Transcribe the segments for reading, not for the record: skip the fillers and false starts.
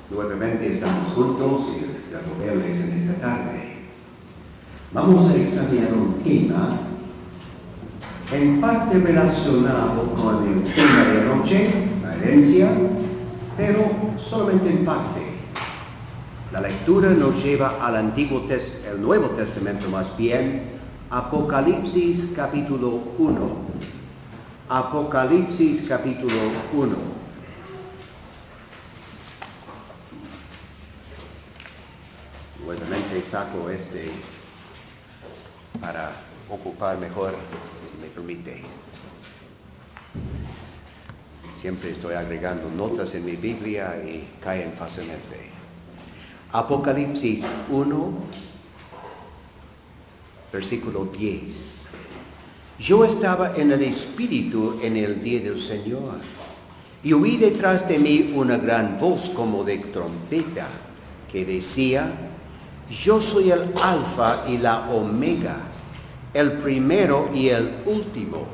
Nuevamente estamos juntos y es grato verles en esta tarde. Vamos a examinar un tema en parte relacionado con el tema de anoche, la herencia, pero solamente en parte. La lectura nos lleva al el Nuevo Testamento más bien, Apocalipsis capítulo 1. Apocalipsis capítulo 1. Nuevamente saco para ocupar mejor, si me permite. Siempre estoy agregando notas en mi Biblia y caen fácilmente. Apocalipsis 1, versículo 10. Yo estaba en el Espíritu en el día del Señor, y oí detrás de mí una gran voz como de trompeta, que decía: Yo soy el Alfa y la Omega, el primero y el último.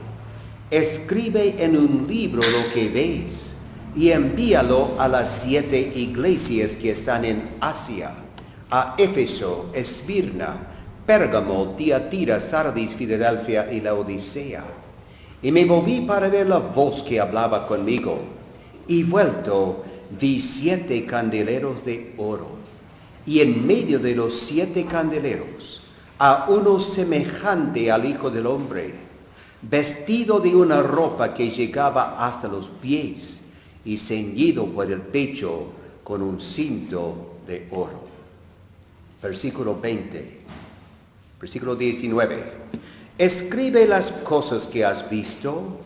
Escribe en un libro lo que ves y envíalo a las 7 iglesias que están en Asia, a Éfeso, Esmirna, Pérgamo, Tiatira, Sardis, Filadelfia y Laodicea. Y me moví para ver la voz que hablaba conmigo, y vuelto vi 7 candeleros de oro, y en medio de los 7 candeleros a uno semejante al Hijo del Hombre, vestido de una ropa que llegaba hasta los pies y ceñido por el pecho con un cinto de oro. Versículo 19. Escribe las cosas que has visto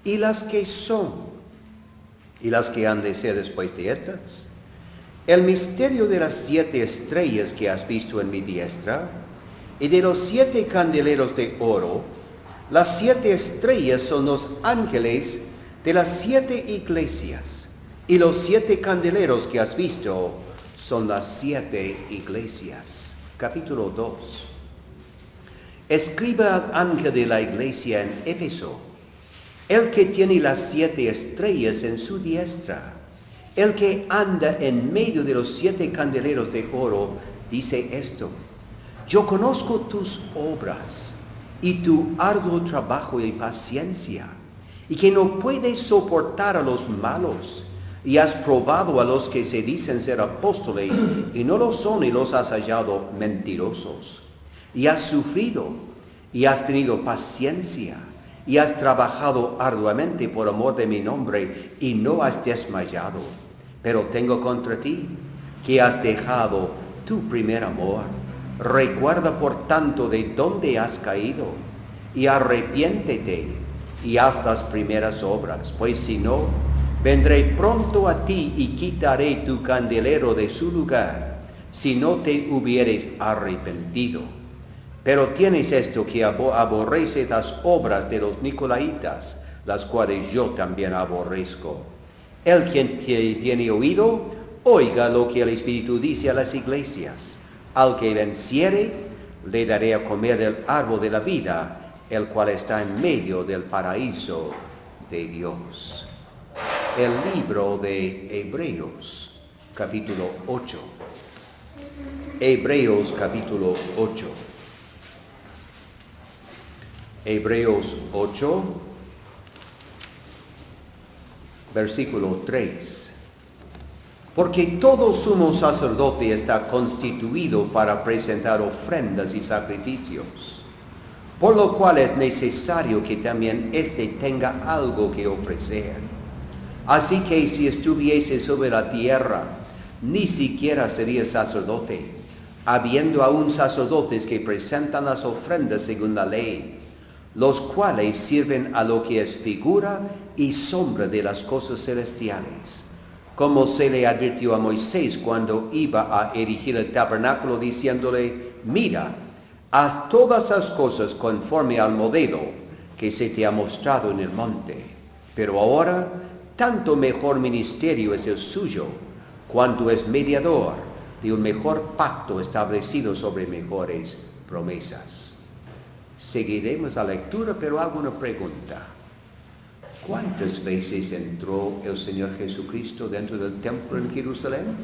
y las que son y las que han de ser después de estas. El misterio de las 7 estrellas que has visto en mi diestra y de los 7 candeleros de oro. Las 7 estrellas son los ángeles de las 7 iglesias, y los 7 candeleros que has visto son las 7 iglesias. Capítulo 2. Escribe al ángel de la iglesia en Éfeso, el que tiene las 7 estrellas en su diestra, el que anda en medio de los 7 candeleros de oro, dice esto: Yo conozco tus obras y tu arduo trabajo y paciencia, y que no puedes soportar a los malos, y has probado a los que se dicen ser apóstoles y no lo son, y los has hallado mentirosos. Y has sufrido, y has tenido paciencia, y has trabajado arduamente por amor de mi nombre, y no has desmayado. Pero tengo contra ti que has dejado tu primer amor. Recuerda por tanto de dónde has caído, y arrepiéntete, y haz las primeras obras, pues si no, vendré pronto a ti y quitaré tu candelero de su lugar, si no te hubieres arrepentido. Pero tienes esto, que aborreces las obras de los nicolaitas, las cuales yo también aborrezco. El quien tiene oído, oiga lo que el Espíritu dice a las iglesias. Al que venciere, le daré a comer del árbol de la vida, el cual está en medio del paraíso de Dios. El libro de Hebreos, capítulo 8. Hebreos, capítulo 8. Hebreos 8, versículo 3. Porque todo sumo sacerdote está constituido para presentar ofrendas y sacrificios, por lo cual es necesario que también éste tenga algo que ofrecer. Así que si estuviese sobre la tierra, ni siquiera sería sacerdote, habiendo aún sacerdotes que presentan las ofrendas según la ley, los cuales sirven a lo que es figura y sombra de las cosas celestiales, como se le advirtió a Moisés cuando iba a erigir el tabernáculo, diciéndole: Mira, haz todas las cosas conforme al modelo que se te ha mostrado en el monte. Pero ahora, tanto mejor ministerio es el suyo, cuanto es mediador de un mejor pacto establecido sobre mejores promesas. Seguiremos la lectura, pero hago una pregunta. ¿Cuántas veces entró el Señor Jesucristo dentro del templo en Jerusalén?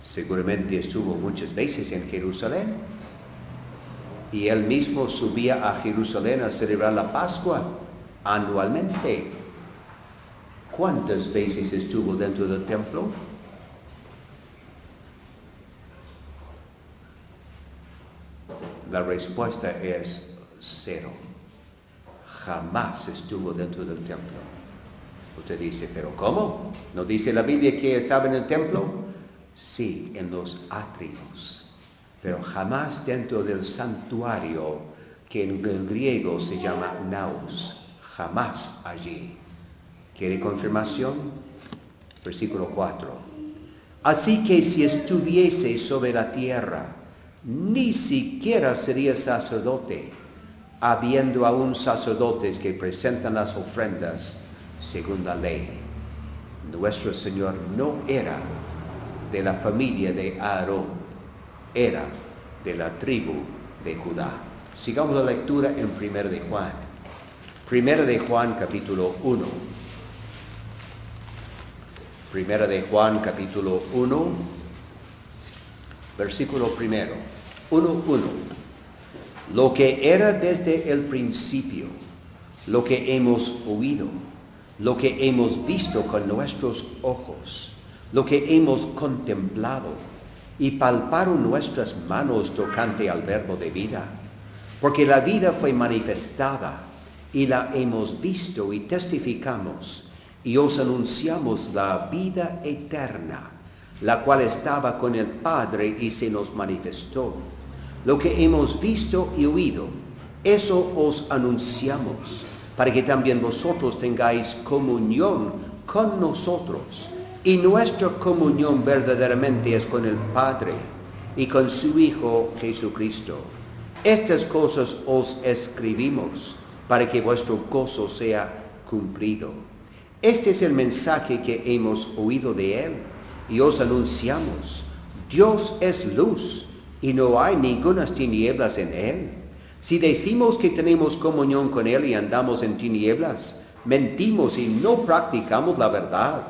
Seguramente estuvo muchas veces en Jerusalén. Y él mismo subía a Jerusalén a celebrar la Pascua anualmente. ¿Cuántas veces estuvo dentro del templo? La respuesta es 0. Jamás estuvo dentro del templo. Usted dice, ¿pero cómo? ¿No dice la Biblia que estaba en el templo? Sí, en los atrios, pero jamás dentro del santuario, que en el griego se llama naos, jamás allí. ¿Quiere confirmación? Versículo 4. Así que si estuviese sobre la tierra, ni siquiera sería sacerdote, habiendo aún sacerdotes que presentan las ofrendas según la ley. Nuestro Señor no era de la familia de Aarón, era de la tribu de Judá. Sigamos la lectura en 1 de Juan. 1 de Juan capítulo 1. 1 de Juan capítulo 1, versículo 1. 1:1. Lo que era desde el principio, lo que hemos oído, lo que hemos visto con nuestros ojos, lo que hemos contemplado y palparon nuestras manos tocante al verbo de vida, porque la vida fue manifestada y la hemos visto y testificamos y os anunciamos la vida eterna, la cual estaba con el Padre y se nos manifestó. Lo que hemos visto y oído, eso os anunciamos, para que también vosotros tengáis comunión con nosotros. Y nuestra comunión verdaderamente es con el Padre y con su Hijo Jesucristo. Estas cosas os escribimos para que vuestro gozo sea cumplido. Este es el mensaje que hemos oído de Él y os anunciamos. Dios es luz y no hay ningunas tinieblas en Él. Si decimos que tenemos comunión con Él y andamos en tinieblas, mentimos y no practicamos la verdad.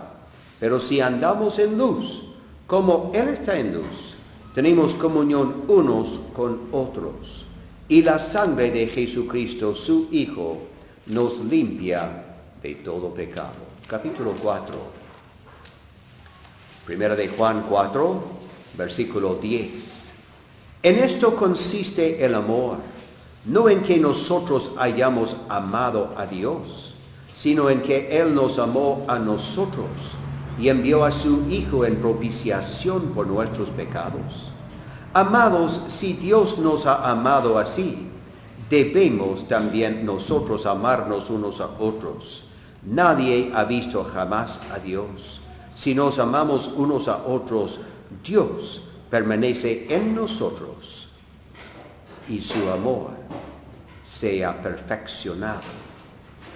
Pero si andamos en luz, como Él está en luz, tenemos comunión unos con otros. Y la sangre de Jesucristo, su Hijo, nos limpia de todo pecado. Capítulo 4. 1 de Juan 4, versículo 10. En esto consiste el amor, no en que nosotros hayamos amado a Dios, sino en que Él nos amó a nosotros y envió a su Hijo en propiciación por nuestros pecados. Amados, si Dios nos ha amado así, debemos también nosotros amarnos unos a otros. Nadie ha visto jamás a Dios. Si nos amamos unos a otros, Dios permanece en nosotros y su amor se ha perfeccionado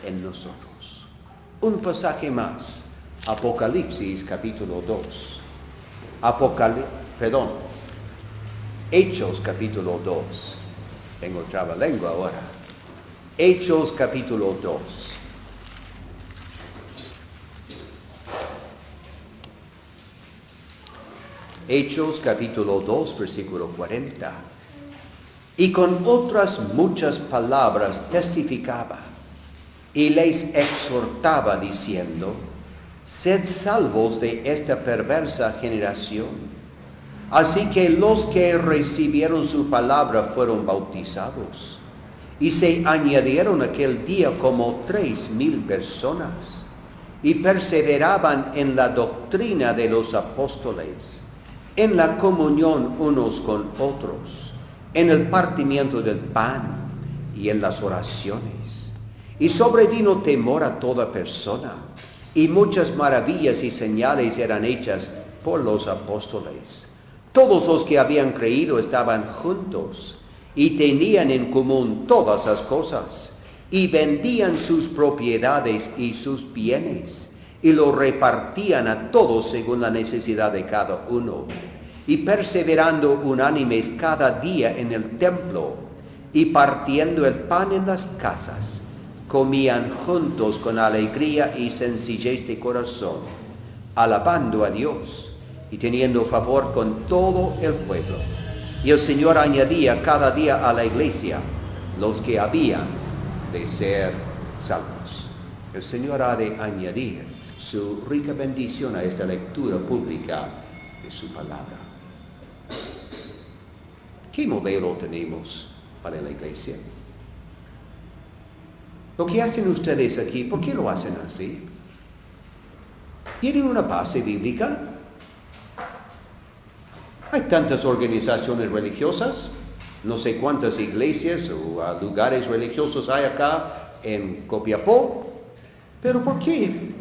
en nosotros. Un pasaje más. Apocalipsis capítulo 2. Hechos capítulo 2. Tengo trabalengua ahora. Hechos capítulo 2. Hechos capítulo 2, versículo 40. Y con otras muchas palabras testificaba y les exhortaba diciendo: sed salvos de esta perversa generación. Así que los que recibieron su palabra fueron bautizados, y se añadieron aquel día como 3,000 personas, y perseveraban en la doctrina de los apóstoles, en la comunión unos con otros, en el partimiento del pan y en las oraciones. Y sobrevino temor a toda persona, y muchas maravillas y señales eran hechas por los apóstoles. Todos los que habían creído estaban juntos y tenían en común todas las cosas, y vendían sus propiedades y sus bienes, y lo repartían a todos según la necesidad de cada uno. Y perseverando unánimes cada día en el templo, y partiendo el pan en las casas, comían juntos con alegría y sencillez de corazón, alabando a Dios y teniendo favor con todo el pueblo. Y el Señor añadía cada día a la iglesia los que habían de ser salvos. El Señor ha de añadir su rica bendición a esta lectura pública de su palabra. ¿Qué modelo tenemos para la iglesia? Lo que hacen ustedes aquí, ¿por qué lo hacen así? ¿Tienen una base bíblica? Hay tantas organizaciones religiosas, no sé cuántas iglesias o lugares religiosos hay acá en Copiapó, pero ¿por qué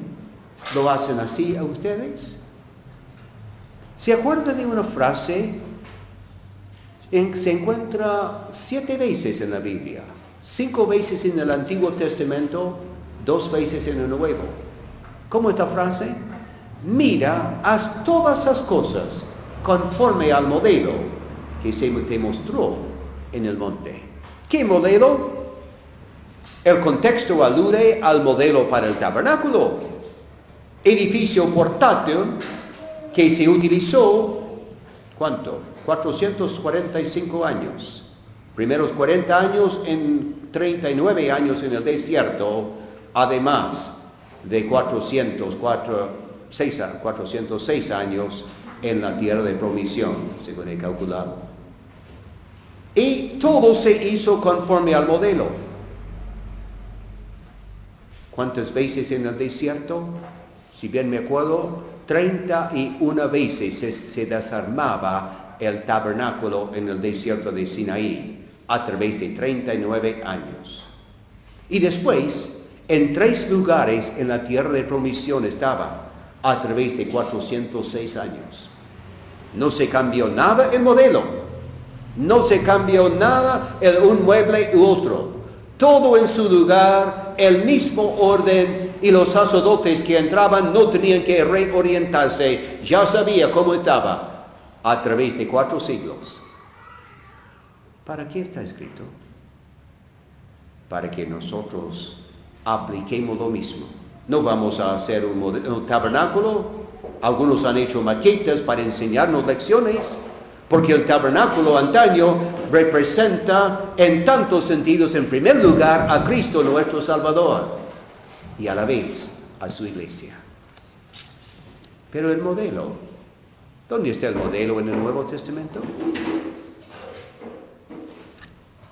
lo hacen así a ustedes? ¿Se acuerdan de una frase? Se encuentra 7 veces en la Biblia, 5 veces en el Antiguo Testamento, 2 veces en el Nuevo. ¿Cómo esta frase? Mira, haz todas las cosas conforme al modelo que se te mostró en el monte. ¿Qué modelo? El contexto alude al modelo para el tabernáculo, edificio portátil que se utilizó, ¿cuánto? 445 años. Primeros 40 años en 39 años en el desierto, además de 406 años en la tierra de promisión, según he calculado. Y todo se hizo conforme al modelo. ¿Cuántas veces en el desierto? Si bien me acuerdo, 31 veces se desarmaba el tabernáculo en el desierto de Sinaí, a través de 39 años. Y después, en 3 lugares en la tierra de promisión estaba, a través de 406 años. No se cambió nada el modelo, no se cambió nada un mueble u otro. Todo en su lugar, el mismo orden, y los sacerdotes que entraban no tenían que reorientarse, ya sabía cómo estaba, a través de 4 siglos. ¿Para qué está escrito? Para que nosotros apliquemos lo mismo. No vamos a hacer un tabernáculo. Algunos han hecho maquetas para enseñarnos lecciones, porque el tabernáculo antaño representa en tantos sentidos, en primer lugar, a Cristo nuestro Salvador, y a la vez a su iglesia. Pero el modelo, ¿dónde está el modelo en el Nuevo Testamento?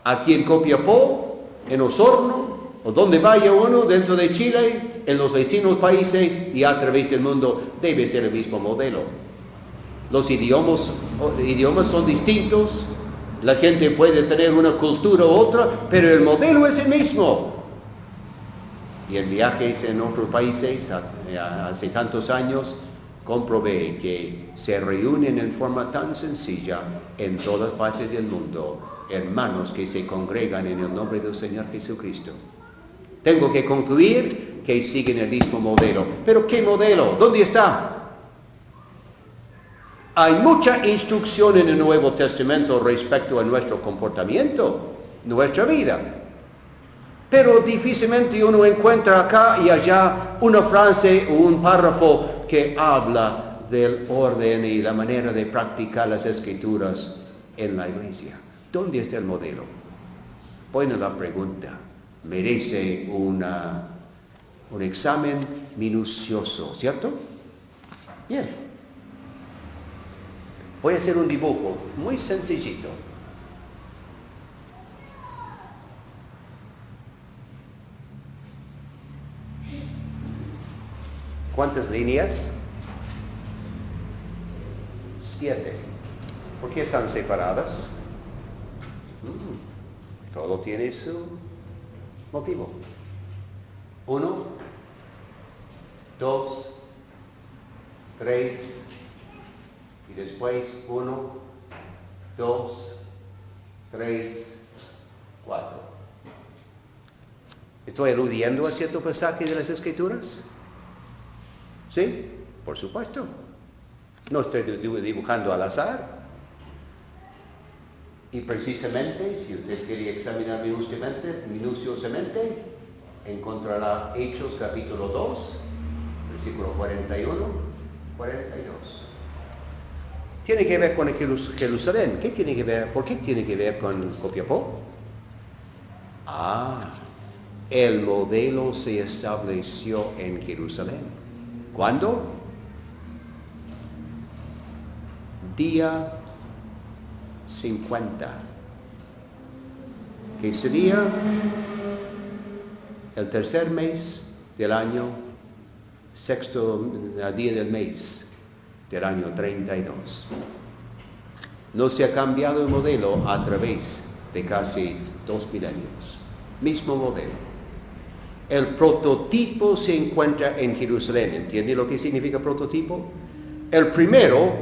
Aquí en Copiapó, en Osorno, o donde vaya uno dentro de Chile, en los vecinos países y a través del mundo, debe ser el mismo modelo. Los idiomas son distintos, la gente puede tener una cultura u otra, pero el modelo es el mismo. Y en viajes en otros países, hace tantos años, comprobé que se reúnen en forma tan sencilla en todas partes del mundo, hermanos que se congregan en el nombre del Señor Jesucristo. Tengo que concluir que siguen el mismo modelo. ¿Pero qué modelo? ¿Dónde está? Hay mucha instrucción en el Nuevo Testamento respecto a nuestro comportamiento, nuestra vida. Pero difícilmente uno encuentra acá y allá una frase o un párrafo que habla del orden y la manera de practicar las Escrituras en la iglesia. ¿Dónde está el modelo? Buena la pregunta. Merece un examen minucioso, ¿cierto? Bien. Voy a hacer un dibujo muy sencillito. ¿Cuántas líneas? 7. ¿Por qué están separadas? Todo tiene su motivo. 1, 2, 3, y después 1, 2, 3, 4. ¿Estoy aludiendo a cierto pasaje de las Escrituras? ¿Sí? Por supuesto. No estoy dibujando al azar. Y precisamente, si usted quiere examinar minuciosamente, encontrará Hechos capítulo 2, versículo 41, 42. Tiene que ver con Jerusalén. ¿Qué tiene que ver? ¿Por qué tiene que ver con Copiapó? El modelo se estableció en Jerusalén. ¿Cuándo? Día 50. Que sería el tercer mes del año, sexto día del mes del año 32. No se ha cambiado el modelo a través de casi 2 milenios. Mismo modelo. El prototipo se encuentra en Jerusalén. ¿Entiende lo que significa prototipo? El primero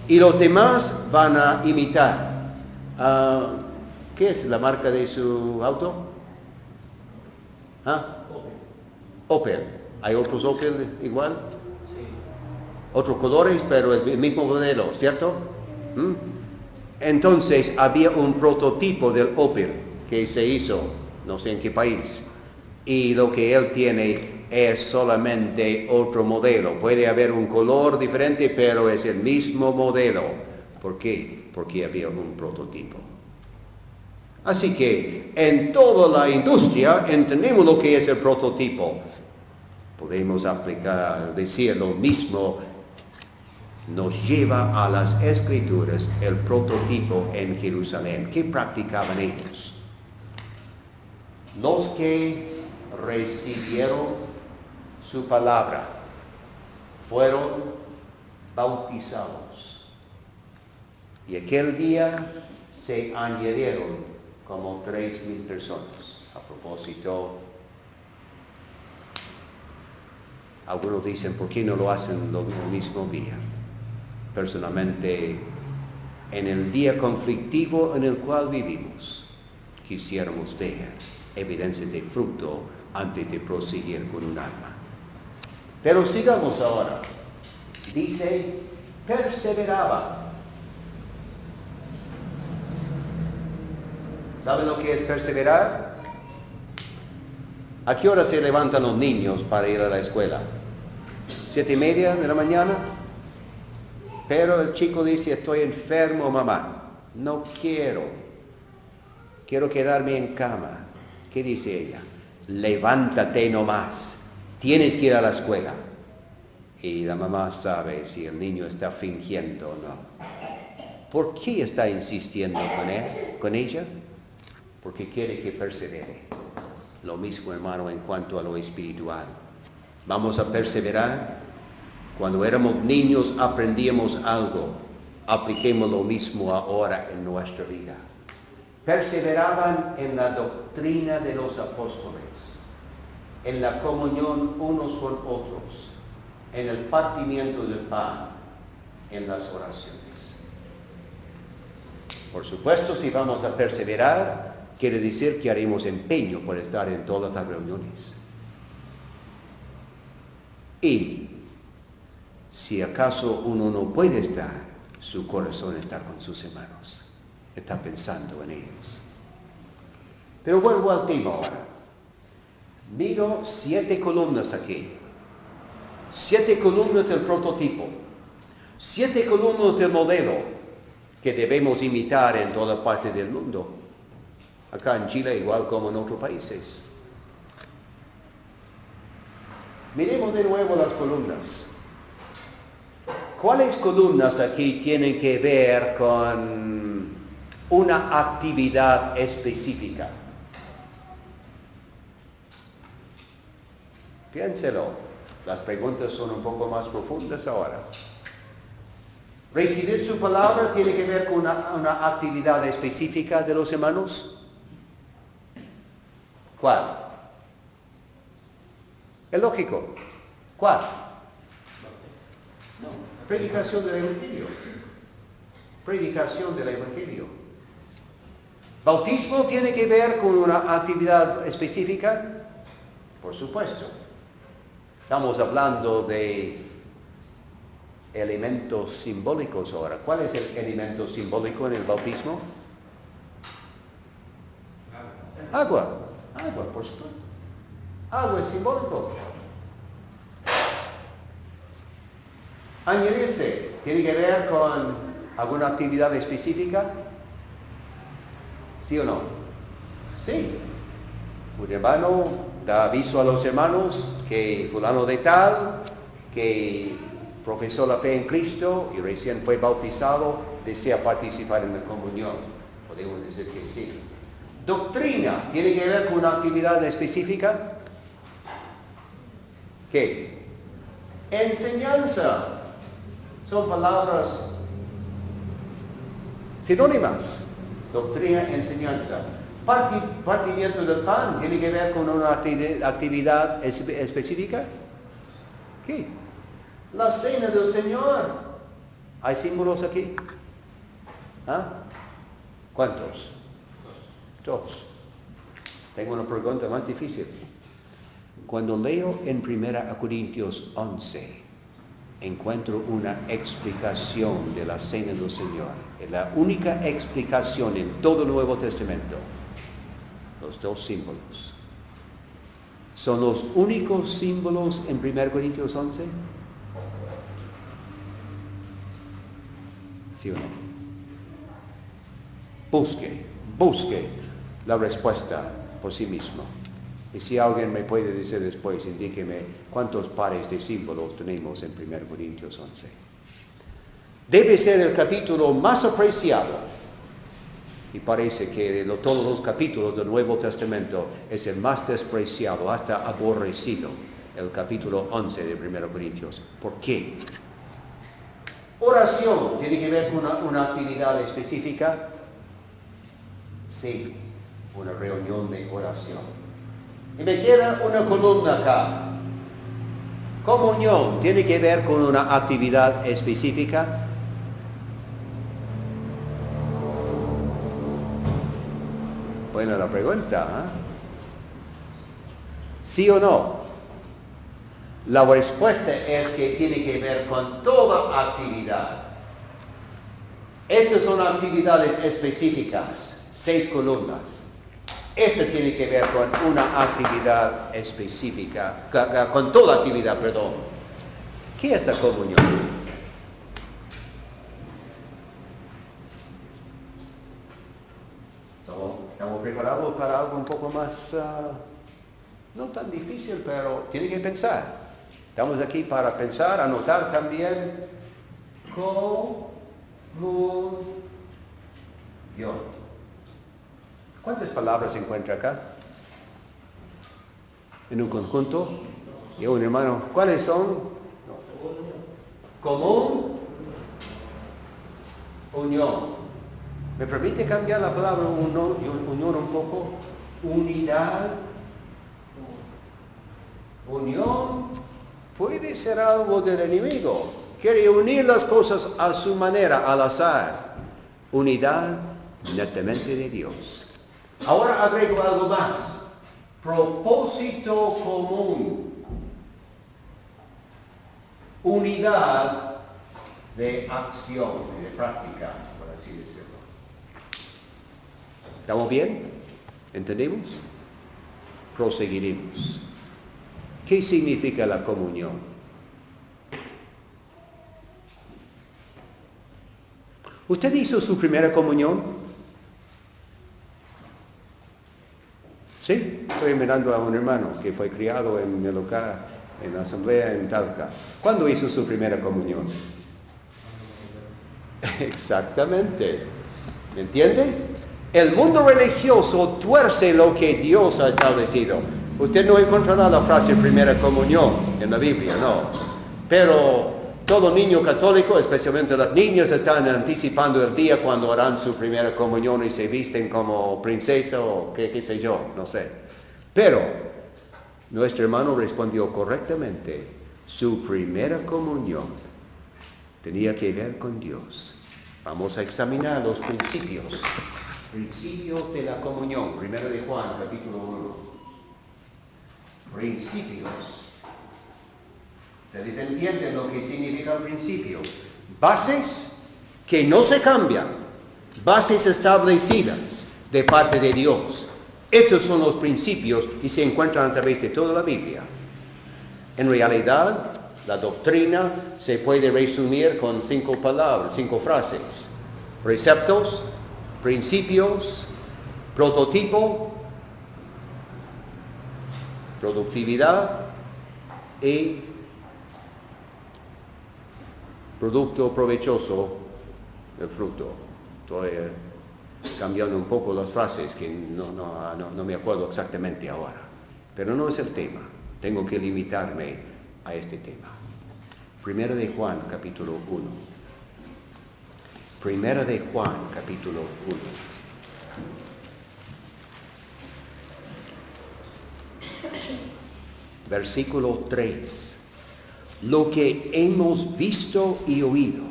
y los demás van a imitar. ¿Qué es la marca de su auto? Opel. ¿Hay otros Opel igual? Sí. Otros colores, pero el mismo modelo, ¿cierto? Entonces había un prototipo del Opel que se hizo, no sé en qué país, y lo que él tiene es solamente otro modelo. Puede haber un color diferente, pero es el mismo modelo. ¿Por qué? Porque había un prototipo. Así que en toda la industria entendemos lo que es el prototipo. Podemos decir lo mismo. Nos lleva a las Escrituras el prototipo en Jerusalén. ¿Qué practicaban ellos? Los que recibieron su palabra fueron bautizados. Y aquel día se añadieron como 3,000 personas. A propósito, algunos dicen, ¿por qué no lo hacen el mismo día? Personalmente, en el día conflictivo en el cual vivimos, quisiéramos ver evidencia de fruto antes de proseguir con un alma. Pero sigamos ahora. Dice, perseveraba. ¿Saben lo que es perseverar? ¿A qué hora se levantan los niños para ir a la escuela? 7:30 de la mañana. Pero el chico dice, estoy enfermo, mamá. No quiero. Quiero quedarme en cama. ¿Qué dice ella? Levántate nomás. Tienes que ir a la escuela. Y la mamá sabe si el niño está fingiendo o no. ¿Por qué está insistiendo con ella? Porque quiere que persevere. Lo mismo, hermano, en cuanto a lo espiritual. Vamos a perseverar. Cuando éramos niños aprendíamos algo. Apliquemos lo mismo ahora en nuestra vida. Perseveraban en la doctrina de los apóstoles, en la comunión unos con otros, en el partimiento del pan, en las oraciones. Por supuesto, si vamos a perseverar, quiere decir que haremos empeño por estar en todas las reuniones. Y si acaso uno no puede estar, su corazón está con sus hermanos. Está pensando en ellos. Pero vuelvo al tema ahora. Miro 7 columnas aquí. 7 columnas del prototipo. 7 columnas del modelo que debemos imitar en toda parte del mundo. Acá en Chile igual como en otros países. Miremos de nuevo las columnas. ¿Cuáles columnas aquí tienen que ver con una actividad específica? Piénselo. Las preguntas son un poco más profundas ahora. ¿Recibir su palabra tiene que ver con una actividad específica de los hermanos? ¿Cuál? Es lógico. ¿Cuál? No. Predicación del Evangelio. Predicación del Evangelio. ¿Bautismo tiene que ver con una actividad específica? Por supuesto. Estamos hablando de elementos simbólicos ahora. ¿Cuál es el elemento simbólico en el bautismo? Agua. Agua, por supuesto. Algo es simbólico. Añadirse, ¿tiene que ver con alguna actividad específica? ¿Sí o no? Sí. Un hermano da aviso a los hermanos que fulano de tal, que profesó la fe en Cristo y recién fue bautizado, desea participar en la comunión. Podemos decir que sí. Doctrina, ¿tiene que ver con una actividad específica? ¿Qué? Enseñanza. Son palabras sinónimas. Doctrina, enseñanza. Partimiento del pan, ¿tiene que ver con una actividad específica? ¿Qué? La cena del Señor. ¿Hay símbolos aquí? ¿Ah? ¿Cuántos? Dos. Tengo una pregunta más difícil. Cuando leo en 1 Corintios 11, encuentro una explicación de la cena del Señor. Es la única explicación en todo el Nuevo Testamento. Los dos símbolos. ¿Son los únicos símbolos en 1 Corintios 11? ¿Sí o no? Busque la respuesta por sí mismo. Y si alguien me puede decir después, indíqueme cuántos pares de símbolos tenemos en 1 Corintios 11. Debe ser el capítulo más apreciado. Y parece que de todos los capítulos del Nuevo Testamento es el más despreciado, hasta aborrecido, el capítulo 11 de 1 Corintios. ¿Por qué? Oración, ¿tiene que ver con una actividad específica? Sí, una reunión de oración. Y me queda una columna acá. Comunión, ¿tiene que ver con una actividad específica? Buena la pregunta, ¿eh? ¿Sí o no? La respuesta es que tiene que ver con toda actividad. Estas son actividades específicas, 6 columnas. Esta tiene que ver con una actividad específica, con toda actividad, perdón. ¿Qué es la comunión? ¿Estamos preparados para algo un poco más, no tan difícil, pero tiene que pensar? Estamos aquí para pensar, anotar también comunión. ¿Cuántas palabras se encuentra acá? En un conjunto. Y un hermano, ¿cuáles son? Común. Unión. ¿Me permite cambiar la palabra unión un poco? Unidad. Unión puede ser algo del enemigo. Quiere unir las cosas a su manera, al azar. Unidad netamente de Dios. Ahora agrego algo más. Propósito común. Unidad de acción, de práctica, por así decirlo. ¿Estamos bien? ¿Entendemos? Proseguiremos. ¿Qué significa la comunión? ¿Usted hizo su primera comunión? Sí, estoy mirando a un hermano que fue criado en el local, en la asamblea en Talca. ¿Cuándo hizo su primera comunión? Exactamente. ¿Me entiende? El mundo religioso tuerce lo que Dios ha establecido. Usted no encontrará la frase primera comunión en la Biblia, no. Pero todo niño católico, especialmente las niñas, están anticipando el día cuando harán su primera comunión y se visten como princesa o qué sé yo, no sé. Pero nuestro hermano respondió correctamente. Su primera comunión tenía que ver con Dios. Vamos a examinar los principios. Principios de la comunión. 1 de Juan, capítulo 1. Principios. Ustedes entienden lo que significan principios. Bases que no se cambian. Bases establecidas de parte de Dios. Estos son los principios y se encuentran a través de toda la Biblia. En realidad, la doctrina se puede resumir con 5 palabras, 5 frases. Preceptos, principios, prototipo, productividad y producto provechoso del fruto. Estoy cambiando un poco las frases que no me acuerdo exactamente ahora. Pero no es el tema. Tengo que limitarme a este tema. Primera de Juan, capítulo 1. Primera de Juan, capítulo 1. Versículo 3. Lo que hemos visto y oído,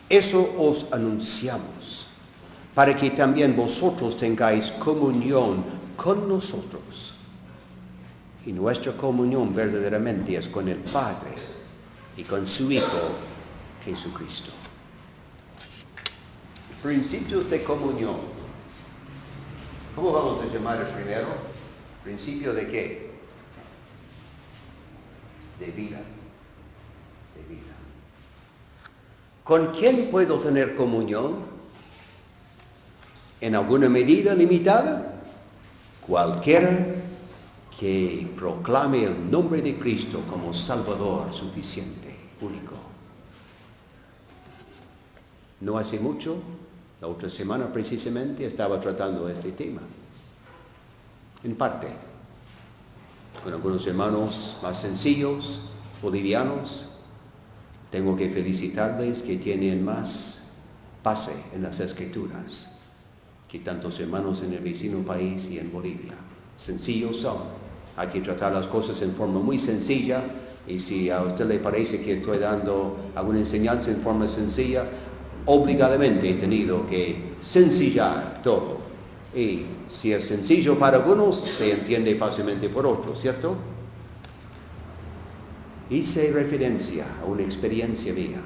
eso os anunciamos, para que también vosotros tengáis comunión con nosotros. Y nuestra comunión verdaderamente es con el Padre y con su Hijo, Jesucristo. Principios de comunión. ¿Cómo vamos a llamar el primero? ¿Principio de qué? De vida. De vida. ¿Con quién puedo tener comunión? En alguna medida limitada. Cualquiera que proclame el nombre de Cristo como Salvador suficiente, único. No hace mucho, la otra semana precisamente, estaba tratando este tema. En parte, con algunos hermanos más sencillos, bolivianos. Tengo que felicitarles que tienen más base en las Escrituras que tantos hermanos en el vecino país y en Bolivia. Sencillos son. Hay que tratar las cosas en forma muy sencilla, y si a usted le parece que estoy dando alguna enseñanza en forma sencilla, obligadamente he tenido que sencillar todo. Y si es sencillo para algunos, se entiende fácilmente por otros, ¿cierto? Hice referencia a una experiencia mía,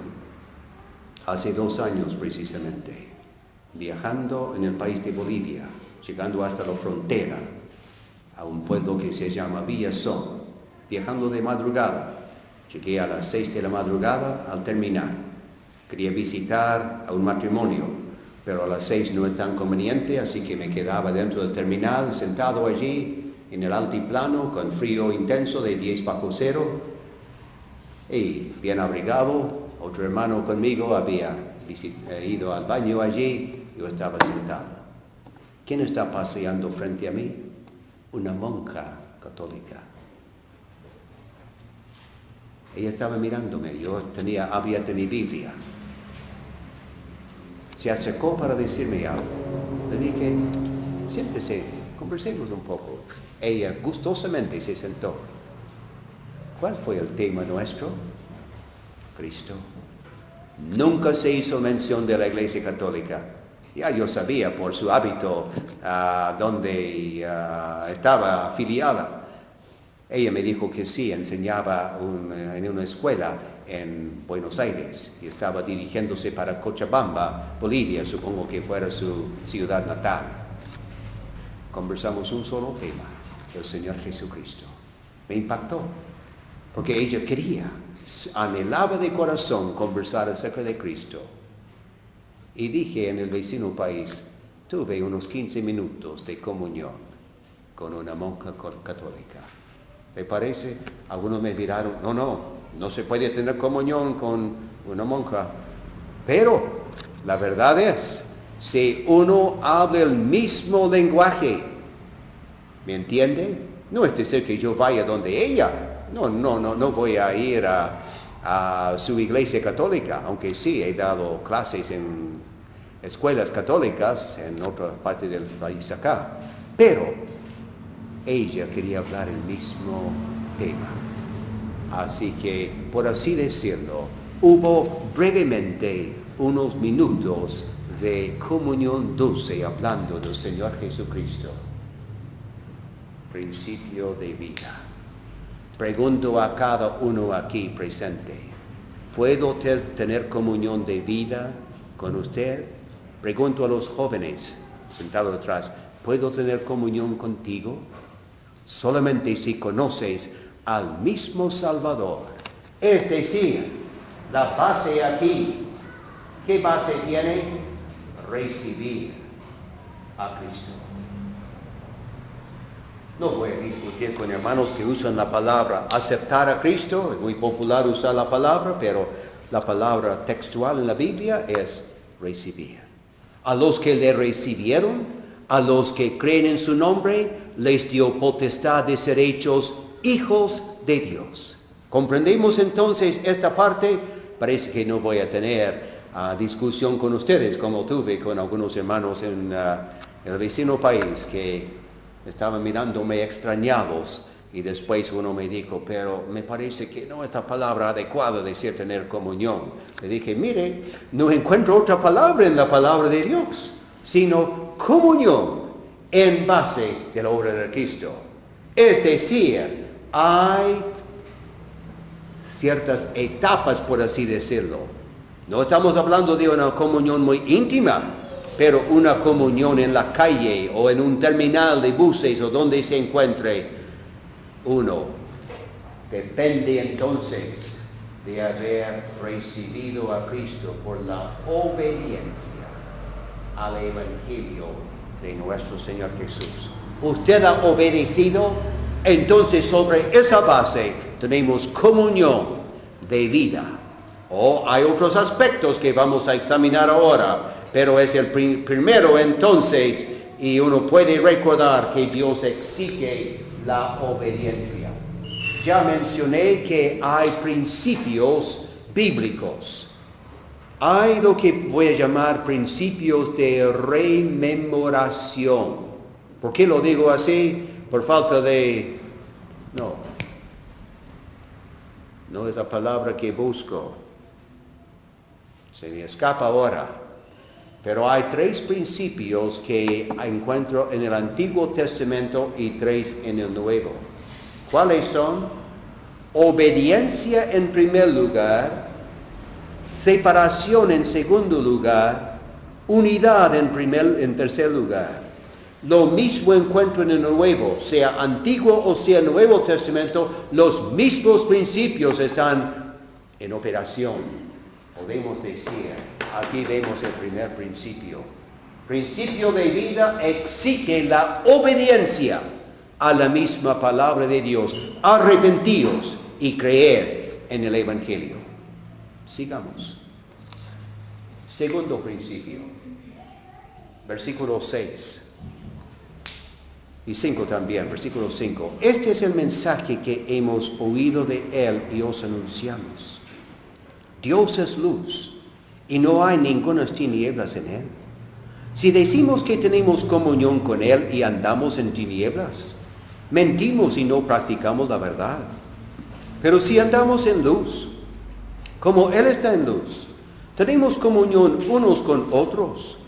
hace 2 años precisamente, viajando en el país de Bolivia, llegando hasta la frontera, a un pueblo que se llama Villazón, viajando de madrugada. Llegué a las 6 de la madrugada al terminal. Quería visitar a un matrimonio, pero a las 6 no es tan conveniente, así que me quedaba dentro del terminal, sentado allí en el altiplano, con frío intenso de 10 bajo cero, y bien abrigado. Otro hermano conmigo había ido al baño allí, yo estaba sentado. ¿Quién está paseando frente a mí? Una monja católica. Ella estaba mirándome, yo había abierto mi Biblia. Se acercó para decirme algo. Le dije, siéntese, conversemos un poco. Ella gustosamente se sentó. ¿Cuál fue el tema nuestro? Cristo. Nunca se hizo mención de la Iglesia Católica. Ya yo sabía por su hábito donde estaba afiliada. Ella me dijo que sí, enseñaba en una escuela en Buenos Aires y estaba dirigiéndose para Cochabamba, Bolivia, supongo que fuera su ciudad natal. Conversamos un solo tema, el Señor Jesucristo. Me impactó, porque ella quería, anhelaba de corazón conversar acerca de Cristo. Y dije en el vecino país, tuve unos 15 minutos de comunión con una monja católica. ¿Le parece? Algunos me miraron, no se puede tener comunión con una monja. Pero la verdad es, si uno habla el mismo lenguaje, ¿me entiende? No es decir que yo vaya donde ella. No voy a ir a su iglesia católica, aunque sí he dado clases en escuelas católicas en otra parte del país acá. Pero ella quería hablar el mismo tema. Así que, por así decirlo, hubo brevemente unos minutos de comunión dulce hablando del Señor Jesucristo. Principio de vida. Pregunto a cada uno aquí presente, ¿puedo tener comunión de vida con usted? Pregunto a los jóvenes sentados atrás, ¿puedo tener comunión contigo? Solamente si conoces al mismo Salvador. Es decir, la base aquí, ¿qué base tiene? Recibir a Cristo. No voy a discutir con hermanos que usan la palabra aceptar a Cristo. Es muy popular usar la palabra, pero la palabra textual en la Biblia es recibir. A los que le recibieron, a los que creen en su nombre, les dio potestad de ser hechos hijos de Dios. ¿Comprendemos entonces esta parte? Parece que no voy a tener discusión con ustedes como tuve con algunos hermanos en el vecino país que estaban mirándome extrañados y después uno me dijo, pero me parece que no es la palabra adecuada decir tener comunión. Le dije, mire, no encuentro otra palabra en la palabra de Dios, sino comunión en base de la obra de Cristo. Es decir, hay ciertas etapas, por así decirlo. No estamos hablando de una comunión muy íntima, pero una comunión en la calle o en un terminal de buses o donde se encuentre uno. Depende entonces de haber recibido a Cristo por la obediencia al Evangelio de nuestro Señor Jesús. Usted ha obedecido, entonces sobre esa base tenemos comunión de vida. Hay otros aspectos que vamos a examinar ahora, pero es el primero entonces, y uno puede recordar que Dios exige la obediencia. Ya mencioné que hay principios bíblicos. Hay lo que voy a llamar principios de rememoración. ¿Por qué lo digo así? Por falta de... No es la palabra que busco. Se me escapa ahora. Pero hay 3 principios que encuentro en el Antiguo Testamento y 3 en el Nuevo. ¿Cuáles son? Obediencia en primer lugar, separación en segundo lugar, unidad en tercer lugar. Lo mismo encuentro en el Nuevo, sea Antiguo o sea Nuevo Testamento, los mismos principios están en operación. Podemos decir, aquí vemos el primer principio. Principio de vida exige la obediencia a la misma palabra de Dios. Arrepentíos y creer en el Evangelio. Sigamos. Segundo principio. Versículo 6. Y 5 también, versículo 5. Este es el mensaje que hemos oído de Él y os anunciamos. Dios es luz, y no hay ninguna tinieblas en Él. Si decimos que tenemos comunión con Él y andamos en tinieblas, mentimos y no practicamos la verdad. Pero si andamos en luz, como Él está en luz, tenemos comunión unos con otros.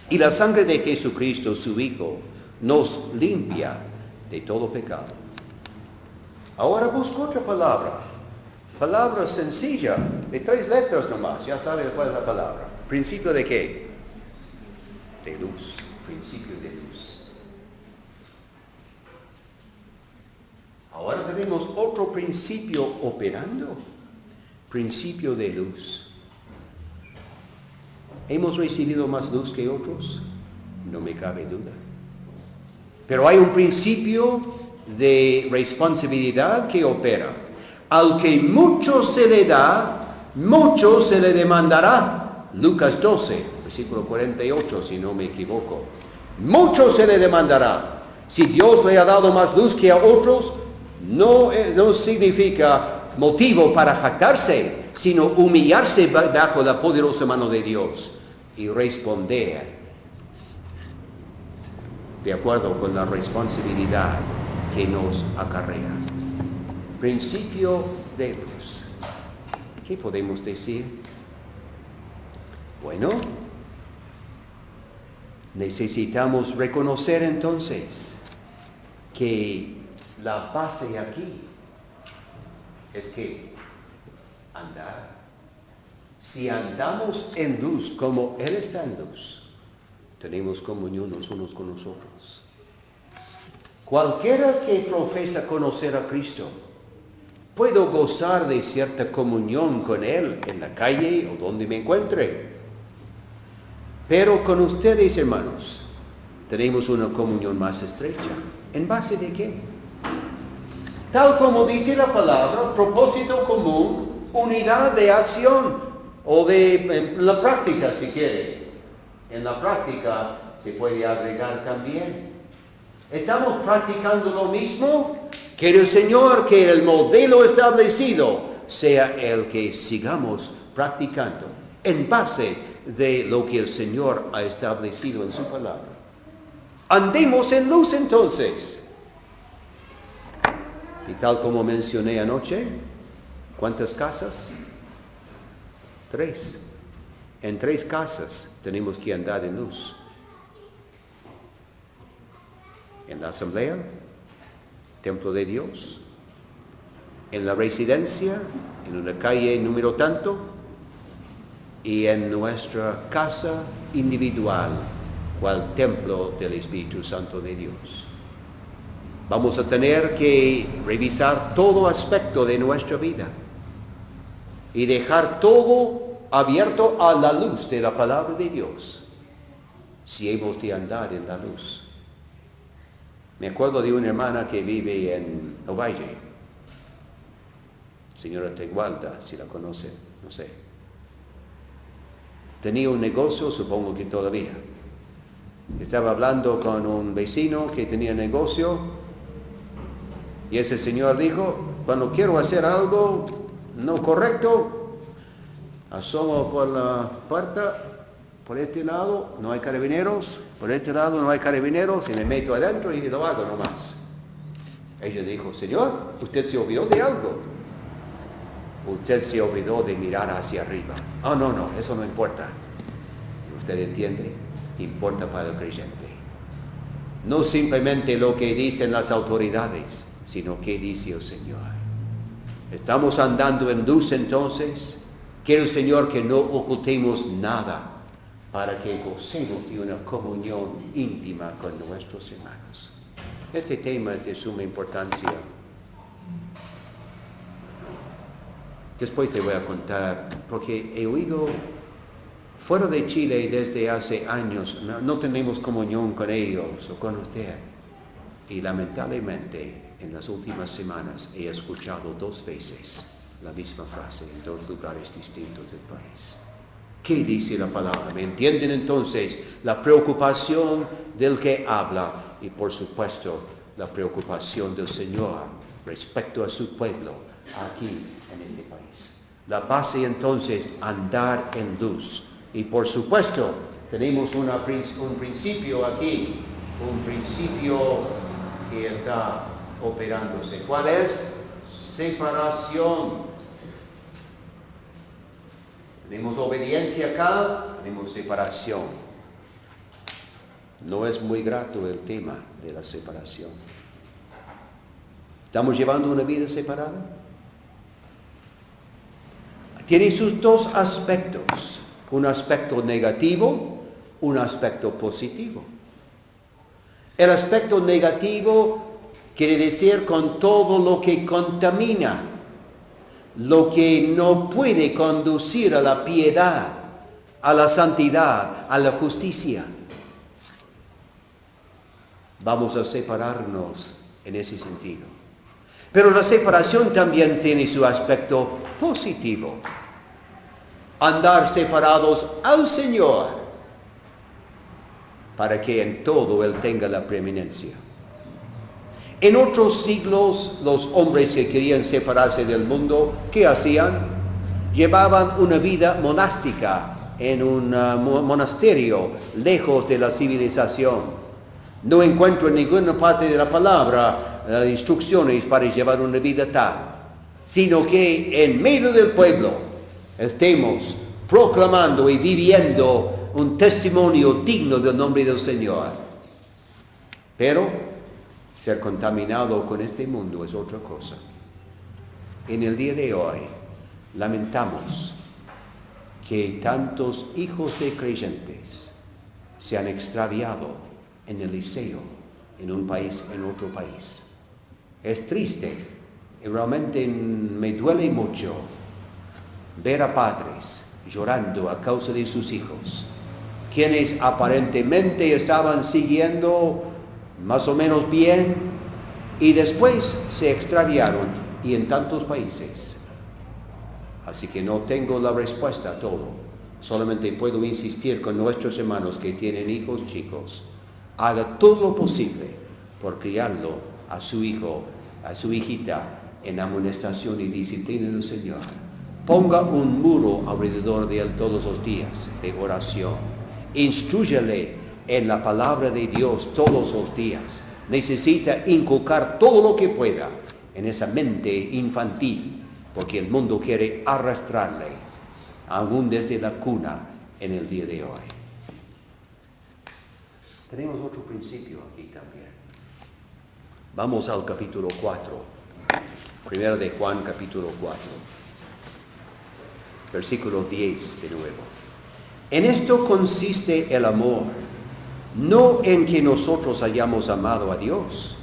Y la sangre de Jesucristo, su Hijo, nos limpia de todo pecado. Ahora busco otra palabra. Palabra sencilla, de 3 letras nomás, ya saben cuál es la palabra. ¿Principio de qué? De luz, principio de luz. Ahora tenemos otro principio operando, principio de luz. ¿Hemos recibido más luz que otros? No me cabe duda. Pero hay un principio de responsabilidad que opera. Al que mucho se le da, mucho se le demandará. Lucas 12, versículo 48, si no me equivoco. Mucho se le demandará. Si Dios le ha dado más luz que a otros, no significa motivo para jactarse, sino humillarse bajo la poderosa mano de Dios y responder de acuerdo con la responsabilidad que nos acarrea. Principio de luz. ¿Qué podemos decir? Bueno, necesitamos reconocer entonces que la base aquí es que andar. Si andamos en luz como Él está en luz, tenemos comunión los unos con los otros. Cualquiera que profesa conocer a Cristo, puedo gozar de cierta comunión con Él en la calle o donde me encuentre. Pero con ustedes, hermanos, tenemos una comunión más estrecha. ¿En base de qué? Tal como dice la palabra, propósito común, unidad de acción o en la práctica, si quiere. En la práctica se puede agregar también. ¿Estamos practicando lo mismo? Que el Señor, que el modelo establecido, sea el que sigamos practicando en base de lo que el Señor ha establecido en su palabra. Andemos en luz entonces. Y tal como mencioné anoche, ¿cuántas casas? 3. En 3 casas tenemos que andar en luz. En la asamblea, templo de Dios, en la residencia, en una calle número tanto, y en nuestra casa individual, cual templo del Espíritu Santo de Dios. Vamos a tener que revisar todo aspecto de nuestra vida y dejar todo abierto a la luz de la palabra de Dios, si hemos de andar en la luz. Me acuerdo de una hermana que vive en Ovalle, señora Tegualda, si la conocen, no sé. Tenía un negocio, supongo que todavía. Estaba hablando con un vecino que tenía negocio y ese señor dijo, cuando quiero hacer algo no correcto, asomo por la puerta, por este lado no hay carabineros, por este lado no hay carabineros, y me meto adentro y lo hago nomás. Ella dijo, Señor, usted se olvidó de algo. Usted se olvidó de mirar hacia arriba. Oh, no, eso no importa. ¿Usted entiende? Importa para el creyente. No simplemente lo que dicen las autoridades, sino qué dice el Señor. Estamos andando en luz entonces. Quiere el Señor que no ocultemos nada para que gocemos de una comunión íntima con nuestros hermanos. Este tema es de suma importancia. Después te voy a contar, porque he oído fuera de Chile desde hace años, no tenemos comunión con ellos o con usted. Y lamentablemente en las últimas semanas he escuchado 2 veces la misma frase en 2 lugares distintos del país. ¿Qué dice la palabra? ¿Me entienden entonces? La preocupación del que habla y por supuesto la preocupación del Señor respecto a su pueblo aquí en este país. La base entonces, andar en luz. Y por supuesto tenemos un principio aquí, un principio que está operándose. ¿Cuál es? Separación. Tenemos obediencia acá, tenemos separación. No es muy grato el tema de la separación. ¿Estamos llevando una vida separada? Tiene sus 2 aspectos. Un aspecto negativo, un aspecto positivo. El aspecto negativo quiere decir con todo lo que contamina, lo que no puede conducir a la piedad, a la santidad, a la justicia. Vamos a separarnos en ese sentido. Pero la separación también tiene su aspecto positivo. Andar separados al Señor para que en todo Él tenga la preeminencia. En otros siglos, los hombres que querían separarse del mundo, ¿qué hacían? Llevaban una vida monástica en un monasterio, lejos de la civilización. No encuentro en ninguna parte de la palabra instrucciones para llevar una vida tal, sino que en medio del pueblo estemos proclamando y viviendo un testimonio digno del nombre del Señor. Pero ser contaminado con este mundo es otra cosa. En el día de hoy lamentamos que tantos hijos de creyentes se han extraviado en el liceo, en un país, en otro país. Es triste y realmente me duele mucho ver a padres llorando a causa de sus hijos, quienes aparentemente estaban siguiendo más o menos bien y después se extraviaron y en tantos países. Así que no tengo la respuesta a todo. Solamente puedo insistir con nuestros hermanos que tienen hijos chicos. Haga todo lo posible por criarlo a su hijo, a su hijita en amonestación y disciplina del Señor. Ponga un muro alrededor de él todos los días de oración. Instrúyale en la palabra de Dios todos los días. Necesita inculcar todo lo que pueda en esa mente infantil, porque el mundo quiere arrastrarle, aún desde la cuna en el día de hoy. Tenemos otro principio aquí también. Vamos al capítulo 4. Primero de Juan, capítulo 4. Versículo 10 de nuevo. En esto consiste el amor, no en que nosotros hayamos amado a Dios,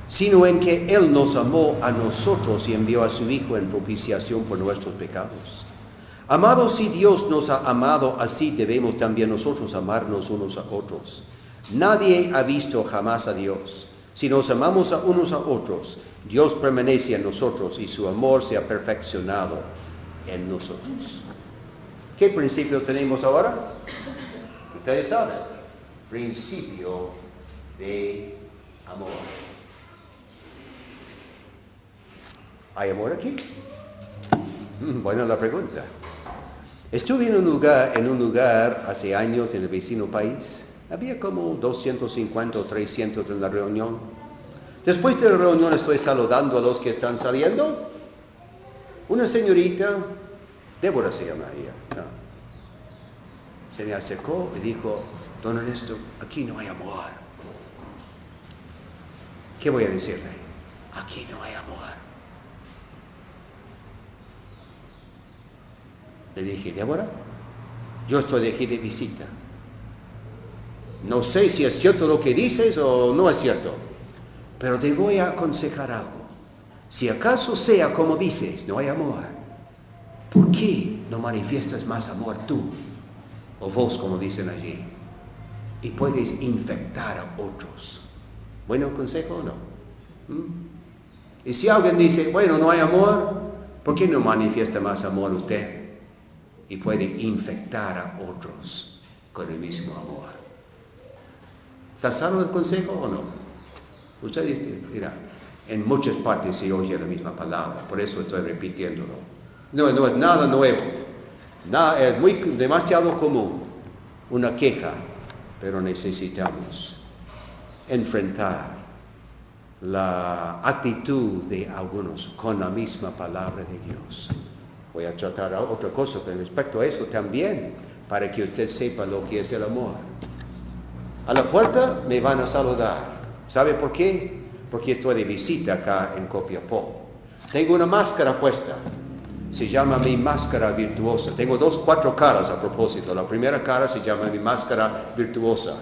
sino en que Él nos amó a nosotros y envió a su Hijo en propiciación por nuestros pecados. Amados, si Dios nos ha amado, así debemos también nosotros amarnos unos a otros. Nadie ha visto jamás a Dios. Si nos amamos a unos a otros, Dios permanece en nosotros y su amor se ha perfeccionado en nosotros. ¿Qué principio tenemos ahora? Ustedes saben, principio de amor. ¿Hay amor aquí? Buena la pregunta. Estuve en un lugar hace años en el vecino país. Había como 250 o 300 en la reunión. Después de la reunión estoy saludando a los que están saliendo. Una señorita, Débora se llama ella, no, se me acercó y dijo: don Ernesto, aquí no hay amor. ¿Qué voy a decirle? Aquí no hay amor. Le dije: Débora, yo estoy aquí de visita. No sé si es cierto lo que dices o no es cierto, pero te voy a aconsejar algo. Si acaso sea como dices, no hay amor, ¿por qué no manifiestas más amor tú? O vos, como dicen allí. Y puedes infectar a otros. ¿Bueno consejo o no? Y si alguien dice, bueno, no hay amor, ¿por qué no manifiesta más amor usted? Y puede infectar a otros con el mismo amor. ¿Está sano el consejo o no? Ustedes dirán, en muchas partes se oye la misma palabra, por eso estoy repitiéndolo. No es nada nuevo, es demasiado común, una queja, pero necesitamos enfrentar la actitud de algunos con la misma palabra de Dios. Voy a tratar otra cosa con respecto a eso también, para que usted sepa lo que es el amor. A la puerta me van a saludar. ¿Sabe por qué? Porque estoy de visita acá en Copiapó. Tengo una máscara puesta. Se llama mi máscara virtuosa. Tengo 4 caras a propósito. La primera cara se llama mi máscara virtuosa.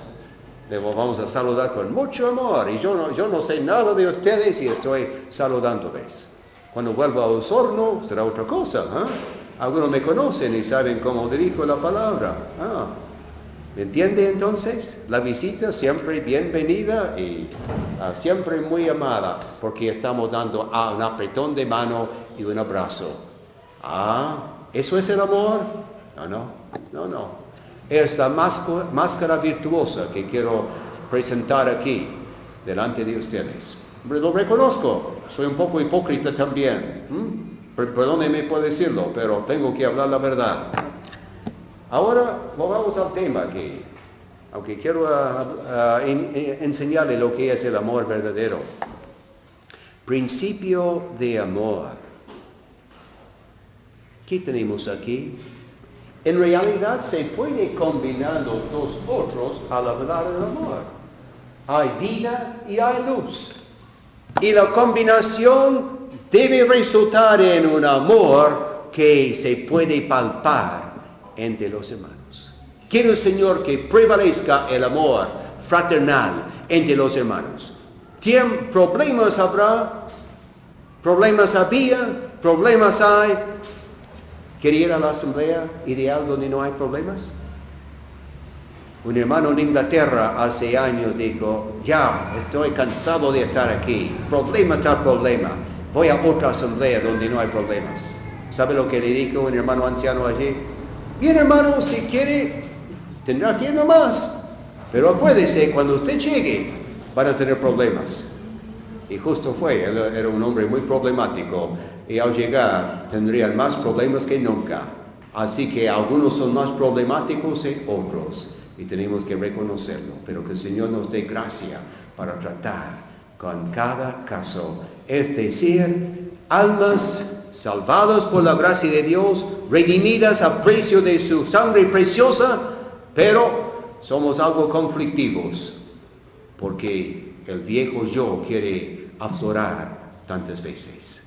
Luego vamos a saludar con mucho amor. Y yo no sé nada de ustedes y estoy saludándoles. Cuando vuelva a Osorno será otra cosa. Algunos me conocen y saben cómo dirijo la palabra. ¿Me entiende entonces? La visita siempre bienvenida y siempre muy amada, porque estamos dando un apretón de mano y un abrazo. ¿Eso es el amor? No. Es la máscara virtuosa que quiero presentar aquí, delante de ustedes. Lo reconozco, soy un poco hipócrita también. Perdónenme por decirlo, pero tengo que hablar la verdad. Ahora volvamos al tema aquí, aunque quiero enseñarle lo que es el amor verdadero. Principio de amor. ¿Qué tenemos aquí? En realidad se puede combinar los dos otros al hablar del amor. Hay vida y hay luz. Y la combinación debe resultar en un amor que se puede palpar entre los hermanos. Quiere el Señor que prevalezca el amor fraternal entre los hermanos. ¿Problemas habrá? ¿Problemas había? ¿Problemas hay? ¿Quiere ir a la asamblea ideal donde no hay problemas? Un hermano en Inglaterra hace años dijo, ya, estoy cansado de estar aquí, problema tras problema, voy a otra asamblea donde no hay problemas. ¿Sabe lo que le dijo un hermano anciano allí? Bien, hermano, si quiere, tendrá que ir nomás, pero acuérdese, cuando usted llegue, van a tener problemas. Y justo fue, él era un hombre muy problemático, y al llegar tendrían más problemas que nunca. Así que algunos son más problemáticos que otros. Y tenemos que reconocerlo, pero que el Señor nos dé gracia para tratar con cada caso. Es decir, almas salvadas por la gracia de Dios, redimidas a precio de su sangre preciosa, pero somos algo conflictivos, porque el viejo yo quiere aflorar tantas veces.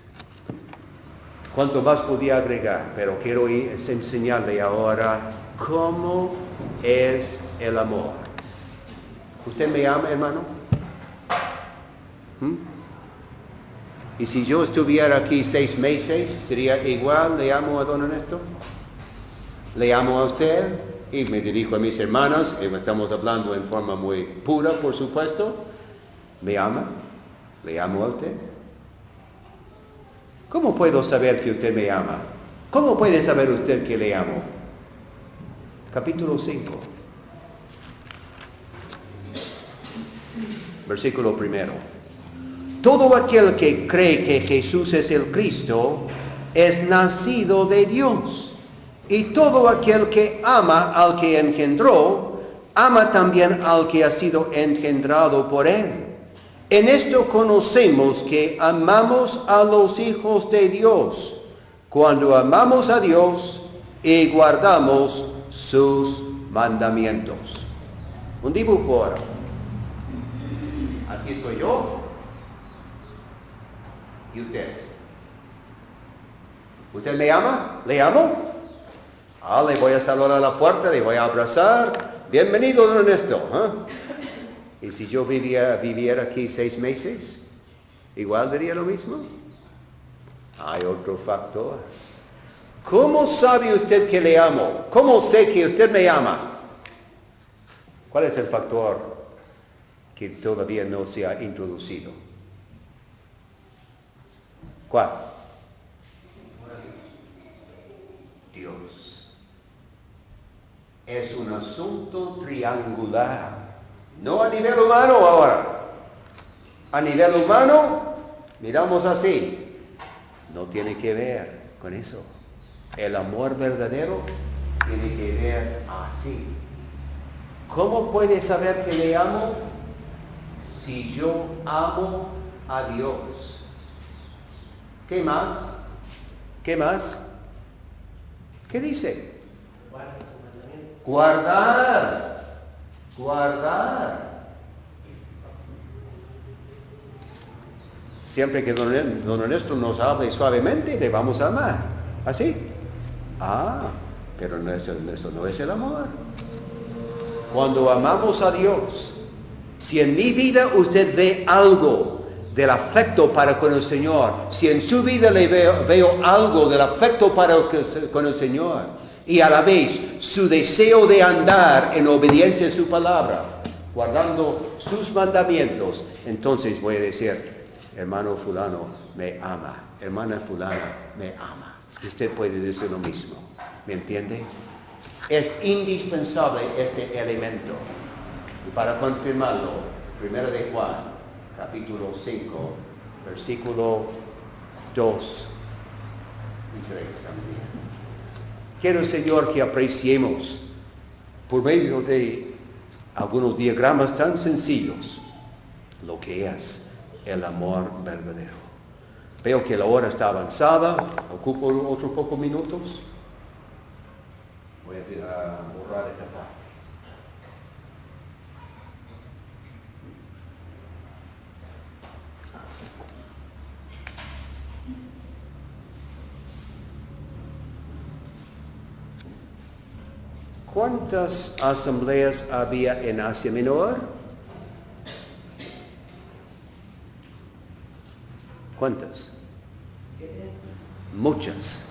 Cuanto más podía agregar, pero quiero enseñarle ahora cómo es el amor. ¿Usted me ama, hermano? Y si yo estuviera aquí 6 meses, diría igual, le amo a don Ernesto, le amo a usted, y me dirijo a mis hermanas, y estamos hablando en forma muy pura, por supuesto. ¿Me ama? ¿Le amo a usted? ¿Cómo puedo saber que usted me ama? ¿Cómo puede saber usted que le amo? Capítulo 5, versículo 1. Todo aquel que cree que Jesús es el Cristo es nacido de Dios. Y todo aquel que ama al que engendró, ama también al que ha sido engendrado por él. En esto conocemos que amamos a los hijos de Dios, cuando amamos a Dios y guardamos sus mandamientos. Un dibujo ahora. Aquí estoy yo y usted. ¿Usted me ama? ¿Le amo? Le voy a saludar a la puerta, le voy a abrazar. Bienvenido, don Ernesto. ¿Y si yo viviera aquí 6 meses? ¿Igual diría lo mismo? Hay otro factor. ¿Cómo sabe usted que le amo? ¿Cómo sé que usted me ama? ¿Cuál es el factor que todavía no se ha introducido? ¿Cuál? Dios. Es un asunto triangular. No a nivel humano ahora. A nivel humano, miramos así. No tiene que ver con eso. El amor verdadero tiene que ver así. ¿Cómo puede saber que le amo? Si yo amo a Dios. ¿Qué más? ¿Qué más? ¿Qué dice? Guardar. Guardar. Siempre que don Ernesto nos hable suavemente, le vamos a amar. ¿Así? Pero eso no es el amor. Cuando amamos a Dios, si en mi vida usted ve algo del afecto para con el Señor, si en su vida le veo algo del afecto con el Señor, y a la vez su deseo de andar en obediencia a su palabra, guardando sus mandamientos, entonces voy a decir, hermano fulano me ama, hermana fulana me ama. Y usted puede decir lo mismo, ¿me entiende? Es indispensable este elemento. Y para confirmarlo, 1 de Juan, capítulo 5, versículo 2 y 3 también. Quiero, Señor, que apreciemos por medio de algunos diagramas tan sencillos lo que es el amor verdadero. Veo que la hora está avanzada, ocupo otros pocos minutos. Voy a borrar esta parte. ¿Cuántas asambleas había en Asia Menor? ¿Cuántas? Muchas.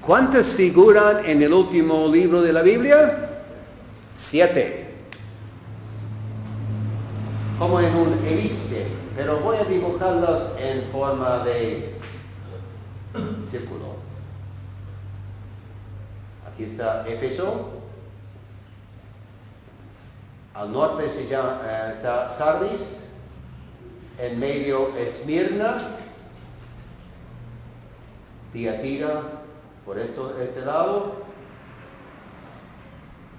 ¿Cuántas figuran en el último libro de la Biblia? 7. Como en un elipse, pero voy a dibujarlas en forma de círculo. Aquí está Éfeso. Al norte se llama está Sardis. En medio Esmirna. Tiatira por este lado.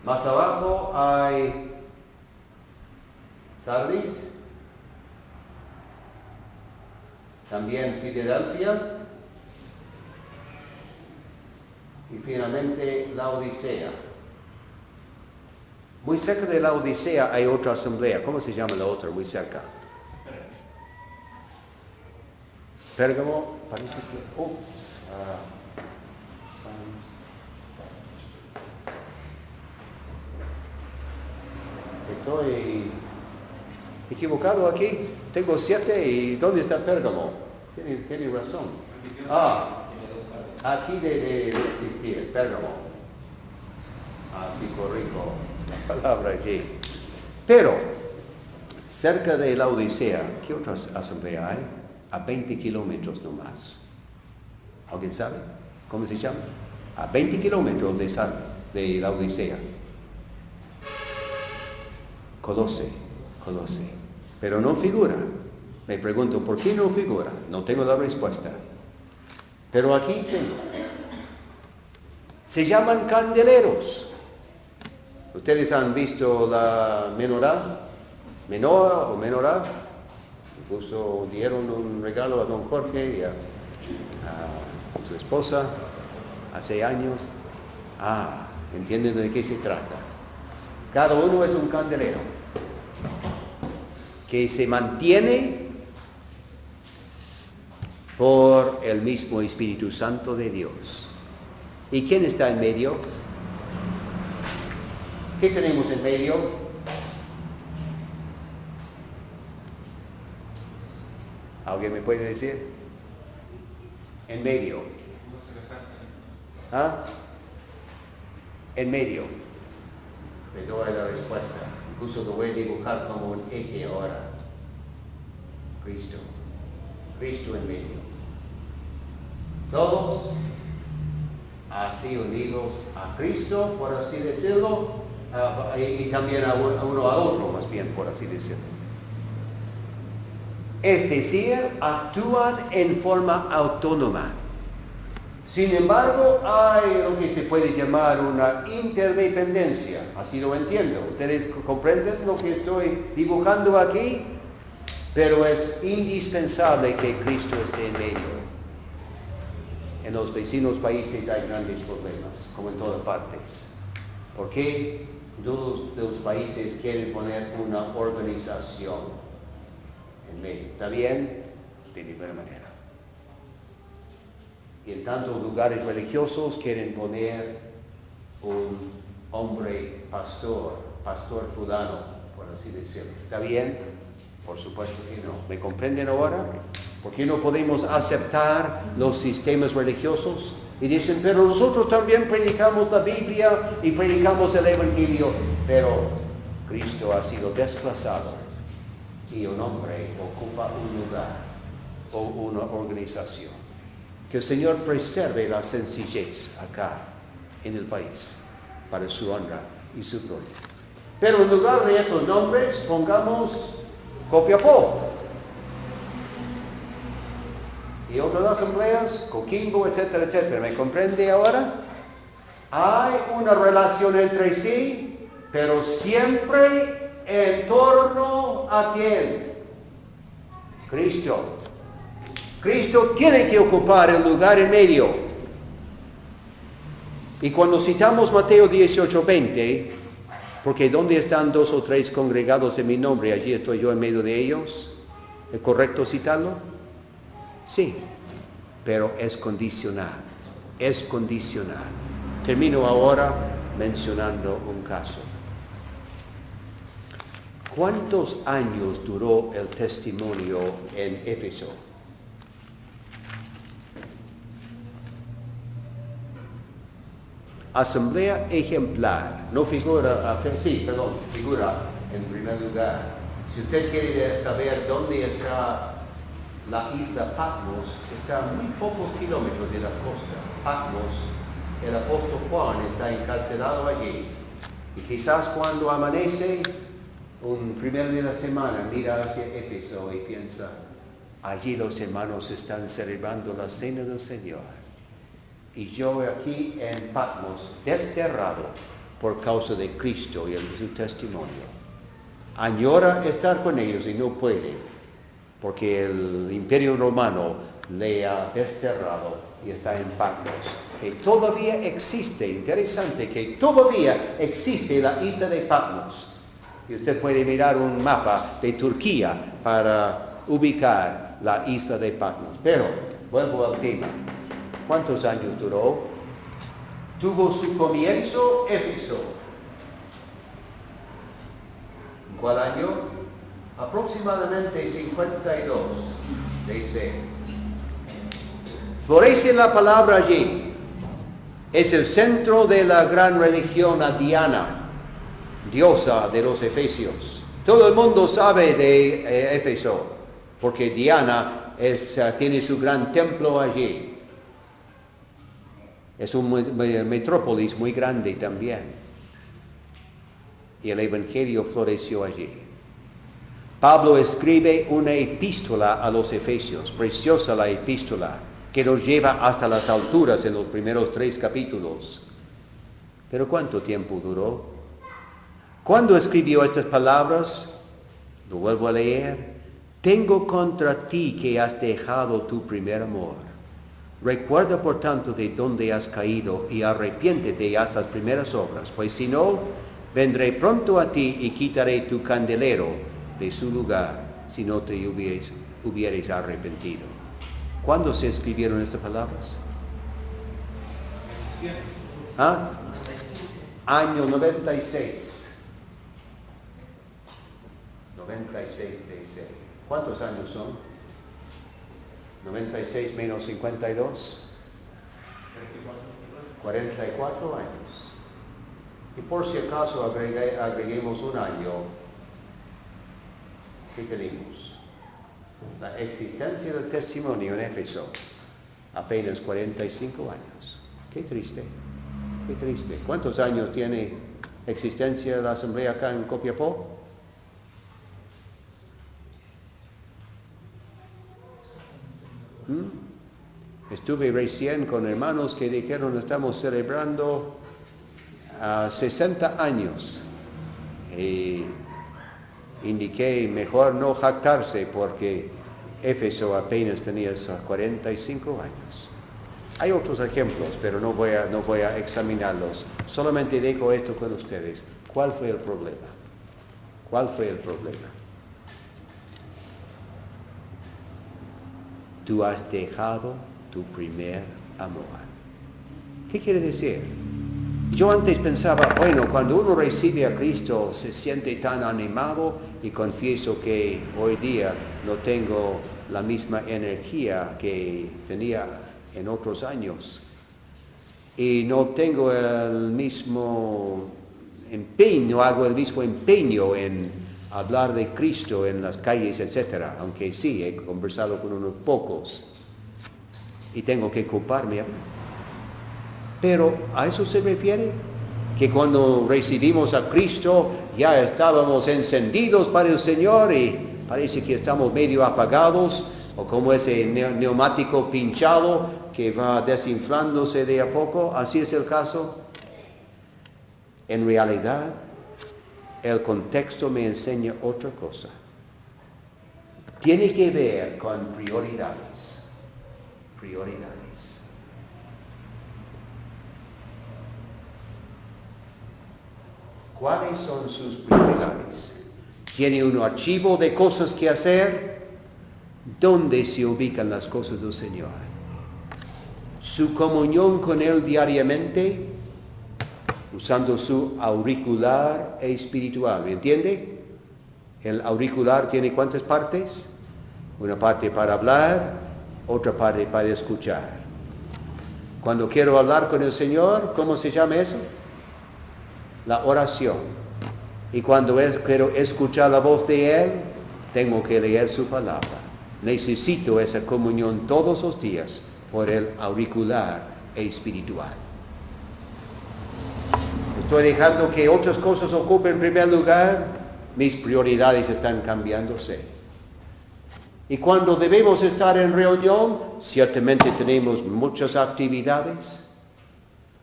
Más abajo hay Sardis. También Filadelfia. Y finalmente la Odisea. Muy cerca de la Odisea hay otra asamblea. ¿Cómo se llama la otra? Muy cerca. Pérgamo, parece que... Estoy equivocado aquí. Tengo 7 y ¿dónde está Pérgamo? Tiene razón. Aquí debe existir Pérgamo. Así corrijo la palabra allí. Pero, cerca de la Odisea, ¿qué otra asamblea hay? A 20 kilómetros nomás. ¿Alguien sabe cómo se llama? A 20 kilómetros de la Odisea. Colossae. Pero no figura. Me pregunto, ¿por qué no figura? No tengo la respuesta. Pero aquí tengo. Se llaman candeleros. ¿Ustedes han visto la menorá? Menorá. Incluso dieron un regalo a don Jorge y a su esposa hace años. ¿Entienden de qué se trata? Cada uno es un candelero que se mantiene por el mismo Espíritu Santo de Dios. ¿Y quién está en medio? ¿Qué tenemos en medio? ¿Alguien me puede decir? En medio. En medio. Le doy la respuesta. Incluso lo voy a dibujar como un eje ahora. Cristo en medio. Todos así unidos a Cristo, por así decirlo, y también a uno a otro, más bien, por así decirlo. Es decir, actúan en forma autónoma. Sin embargo, hay lo que se puede llamar una interdependencia. Así lo entiendo. ¿Ustedes comprenden lo que estoy dibujando aquí? Pero es indispensable que Cristo esté en medio. En los vecinos países hay grandes problemas, como en todas partes. ¿Por qué todos los países quieren poner una organización en medio? ¿Está bien? De ninguna manera. Y en tantos lugares religiosos quieren poner un hombre pastor fulano, por así decirlo. ¿Está bien? Por supuesto que no. ¿Me comprenden ahora? ¿Por qué no podemos aceptar los sistemas religiosos? Y dicen, pero nosotros también predicamos la Biblia y predicamos el Evangelio, pero Cristo ha sido desplazado y un hombre ocupa un lugar o una organización. Que el Señor preserve la sencillez acá en el país para su honra y su gloria. Pero en lugar de estos nombres, pongamos Copiapó. Y otras asambleas, Coquimbo, etcétera, etcétera. ¿Me comprende ahora? Hay una relación entre sí, pero siempre en torno a ¿quién? Cristo. Cristo tiene que ocupar el lugar en medio. Y cuando citamos Mateo 18:20, porque ¿dónde están 2 o 3 congregados en mi nombre? Allí estoy yo en medio de ellos. ¿Es correcto citarlo? Sí, pero es condicional. Es condicional. Termino ahora mencionando un caso. ¿Cuántos años duró el testimonio en Éfeso? Asamblea ejemplar, no figura, figura en primer lugar. Si usted quiere saber dónde está la isla Patmos, está a muy pocos kilómetros de la costa. Patmos, el apóstol Juan está encarcelado allí. Y quizás cuando amanece, un primer día de la semana, mira hacia Éfeso y piensa, allí los hermanos están celebrando la cena del Señor. Y yo aquí en Patmos, desterrado por causa de Cristo y de su testimonio. Añora estar con ellos y no puede, porque el Imperio Romano le ha desterrado y está en Patmos. Que todavía existe, interesante, que todavía existe la isla de Patmos. Y usted puede mirar un mapa de Turquía para ubicar la isla de Patmos. Pero, vuelvo al tema. ¿Cuántos años duró? Tuvo su comienzo Éfeso. ¿En cuál año? Aproximadamente 52 DC. Florece la palabra allí. Es el centro de la gran religión a Diana, diosa de los efesios. Todo el mundo sabe de Éfeso, porque Diana tiene su gran templo allí. Es un metrópolis muy grande también. Y el Evangelio floreció allí. Pablo escribe una epístola a los Efesios, preciosa la epístola, que nos lleva hasta las alturas en los primeros 3 capítulos. Pero ¿cuánto tiempo duró? ¿Cuándo escribió estas palabras? Lo vuelvo a leer. Tengo contra ti que has dejado tu primer amor. Recuerda por tanto de dónde has caído y arrepiéntete y haz las primeras obras, pues si no, vendré pronto a ti y quitaré tu candelero de su lugar si no te hubieres arrepentido. ¿Cuándo se escribieron estas palabras? Año 96. 96 DC. ¿Cuántos años son? 96 menos 52. 44 años. Y por si acaso agreguemos un año, ¿qué tenemos? La existencia del testimonio en Éfeso, apenas 45 años. Qué triste, qué triste. ¿Cuántos años tiene existencia de la asamblea acá en Copiapó? Estuve recién con hermanos que dijeron estamos celebrando 60 años. Y indiqué mejor no jactarse porque Éfeso apenas tenía 45 años. Hay otros ejemplos, pero no voy a examinarlos. Solamente dejo esto con ustedes. ¿Cuál fue el problema? ¿Cuál fue el problema? Tú has dejado tu primer amor. ¿Qué quiere decir? Yo antes pensaba, bueno, cuando uno recibe a Cristo se siente tan animado y confieso que hoy día no tengo la misma energía que tenía en otros años. Y no tengo el mismo empeño, no hago el mismo empeño en hablar de Cristo en las calles, etc. Aunque sí, he conversado con unos pocos y tengo que ocuparme. Pero ¿a eso se refiere? Que cuando recibimos a Cristo ya estábamos encendidos para el Señor y parece que estamos medio apagados, o como ese neumático pinchado que va desinflándose de a poco. ¿Así es el caso? En realidad, el contexto me enseña otra cosa. Tiene que ver con prioridades. Prioridades. ¿Cuáles son sus prioridades? ¿Tiene un archivo de cosas que hacer? ¿Dónde se ubican las cosas del Señor? ¿Su comunión con Él diariamente? usando su auricular espiritual. ¿Me entiende? El auricular tiene ¿cuántas partes? Una parte para hablar, otra parte para escuchar. Cuando quiero hablar con el Señor, ¿cómo se llama eso? La oración. Y cuando quiero escuchar la voz de Él, tengo que leer su palabra. Necesito esa comunión todos los días por el auricular espiritual. Estoy dejando que otras cosas ocupen primer lugar, mis prioridades están cambiándose. Y cuando debemos estar en reunión, ciertamente tenemos muchas actividades.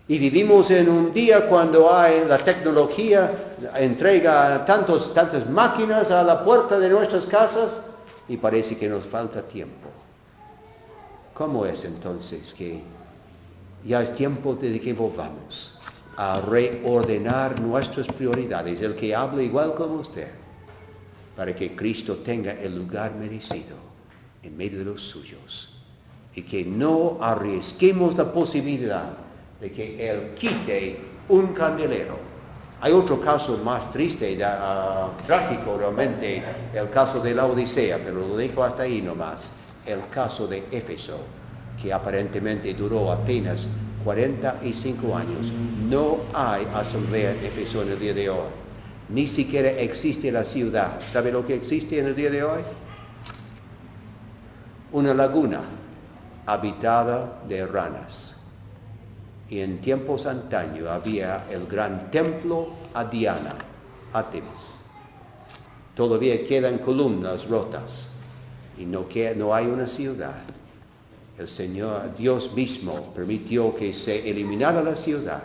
Y vivimos en un día cuando la tecnología entrega tantas máquinas a la puerta de nuestras casas y parece que nos falta tiempo. ¿Cómo es entonces que ya es tiempo de que volvamos a reordenar nuestras prioridades? El que hable igual como usted, para que Cristo tenga el lugar merecido en medio de los suyos y que no arriesguemos la posibilidad de que Él quite un candelero. Hay otro caso más triste, trágico realmente, el caso de la Odisea, pero lo dejo hasta ahí nomás. El caso de Éfeso, que aparentemente duró apenas 45 años. No hay asamblea en Éfeso en el día de hoy. Ni siquiera existe la ciudad. ¿Sabe lo que existe en el día de hoy? Una laguna habitada de ranas. Y en tiempos antaños había el gran templo a Diana, Artemis. Todavía quedan columnas rotas y no hay una ciudad. El Señor, Dios mismo, permitió que se eliminara la ciudad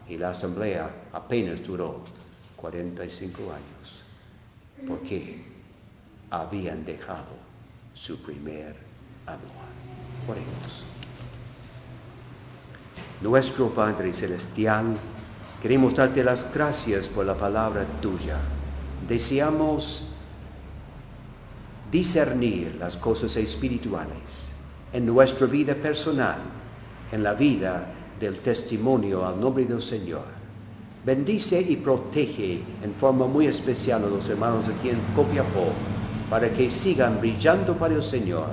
y la asamblea apenas duró 45 años. ¿Por qué? Habían dejado su primer amor. Oremos. Nuestro Padre Celestial, queremos darte las gracias por la palabra tuya. Deseamos discernir las cosas espirituales en nuestra vida personal, en la vida del testimonio al nombre del Señor. Bendice y protege en forma muy especial a los hermanos aquí en Copiapó, para que sigan brillando para el Señor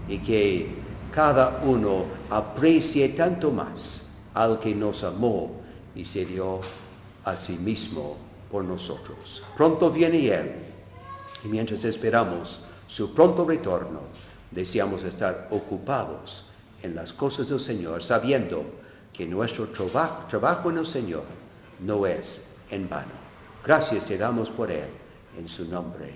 y que cada uno aprecie tanto más al que nos amó y se dio a sí mismo por nosotros. Pronto viene Él, y mientras esperamos su pronto retorno, deseamos estar ocupados en las cosas del Señor, sabiendo que nuestro trabajo en el Señor no es en vano. Gracias te damos por Él, en su nombre.